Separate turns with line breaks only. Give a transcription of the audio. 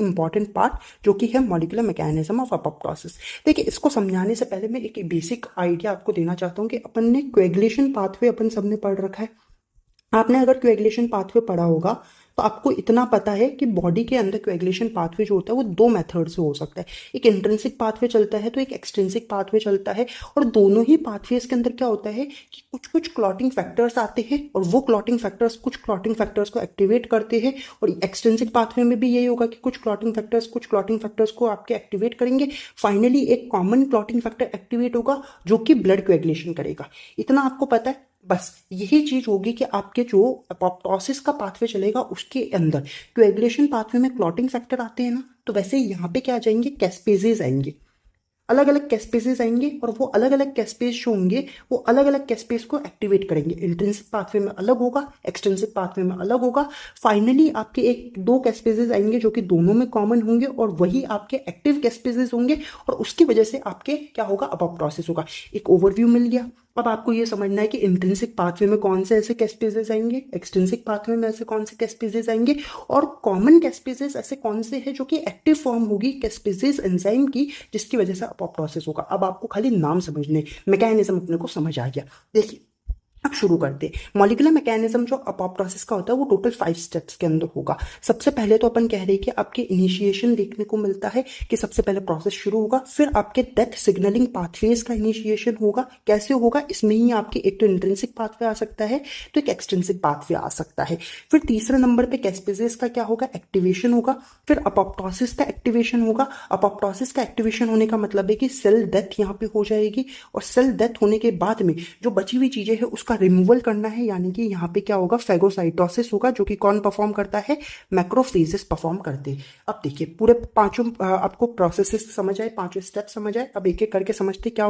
Important part जो कि है मॉलिक्यूलर मैकेनिज्म ऑफ अपोप्टोसिस। देखिए, इसको समझाने से पहले मैं एक बेसिक आइडिया आपको देना चाहता हूँ कि अपन ने कोएगुलेशन पाथवे अपन सबने पढ़ रखा है। आपने अगर कोएगुलेशन पाथवे पढ़ा होगा तो आपको इतना पता है कि बॉडी के अंदर कोएगुलेशन पाथवे जो होता है वो दो मेथड से हो सकता है। एक इंट्रिंसिक पाथवे चलता है तो एक एक्सट्रिंसिक पाथवे चलता है, और दोनों ही पाथवेज के अंदर क्या होता है कि कुछ कुछ क्लॉटिंग फैक्टर्स आते हैं और वो क्लॉटिंग फैक्टर्स कुछ क्लॉटिंग फैक्टर्स को एक्टिवेट करते हैं। और एक्सट्रिंसिक पाथवे में भी यही होगा कि कुछ क्लॉटिंग फैक्टर्स को आपके एक्टिवेट करेंगे। फाइनली एक कॉमन क्लॉटिंग फैक्टर एक्टिवेट होगा जो कि ब्लड कोएगुलेशन करेगा। इतना आपको पता है। बस यही चीज होगी कि आपके जो अपोप्टोसिस का पाथवे चलेगा उसके अंदर कोएगुलेशन पाथवे में क्लॉटिंग फैक्टर आते हैं ना, तो वैसे यहाँ पे क्या आ जाएंगे, कैस्पेजेज आएंगे, अलग अलग कैस्पेजेस आएंगे, और वो अलग अलग कैस्पेज जो होंगे वो अलग अलग कैस्पेज को एक्टिवेट करेंगे। इंट्रिंसिक पाथवे में अलग होगा, एक्सट्रिंसिक पाथवे में अलग होगा। फाइनली आपके एक दो कैस्पेजेस आएंगे जो कि दोनों में कॉमन होंगे और वही आपके एक्टिव कैस्पेजेस होंगे, और उसकी वजह से आपके क्या होगा, अपोप्टोसिस होगा। एक ओवरव्यू मिल गया। अब आपको ये समझना है कि इंट्रिंसिक पाथवे में कौन से ऐसे कैस्पेजेस आएंगे, एक्सट्रिंसिक पाथवे में ऐसे कौन से कैस्पेजेस आएंगे, और कॉमन कैस्पेजेस ऐसे कौन से हैं जो कि एक्टिव फॉर्म होगी कैस्पेजेस एंजाइम की, जिसकी वजह से अपोप्टोसिस होगा। अब आपको खाली नाम समझने, मैकेनिज्म अपने को समझ आ गया। देखिए, अब शुरू करते हैं। मॉलिक्यूलर मैकेनिज्म जो अपोप्टोसिस का होता है वो टोटल 5 स्टेप्स के अंदर होगा। सबसे पहले तो अपन कह रहे हैं कि आपके इनिशिएशन देखने को मिलता है कि सबसे पहले प्रोसेस शुरू होगा, फिर आपके डेथ सिग्नलिंग पाथवेज का इनिशिएशन होगा। कैसे होगा, इसमें ही आपके एक तो इंट्रिंसिक पाथवे आ सकता है तो एक एक्सट्रिंसिक पाथवे आ सकता है। फिर तीसरे नंबर पे कैस्पेजेस का क्या होगा, एक्टिवेशन होगा। फिर अपोप्टोसिस का एक्टिवेशन होगा। अपोप्टोसिस का एक्टिवेशन होने का मतलब है कि सेल डेथ यहाँ पे हो जाएगी, और सेल डेथ होने के बाद में जो बची हुई चीजें हैं उसका रिमूवल करना है, यानी कि यहाँ पे क्या होगा, फेगोसाइटोसिस होगा, जो कि कौन परफॉर्म करता है, मैक्रोफेजेस परफॉर्म करते हैं। अब देखिए, पूरे पांचों आपको प्रोसेसेस समझ आए, पांचों स्टेप समझ आए। अब एक एक करके समझते क्या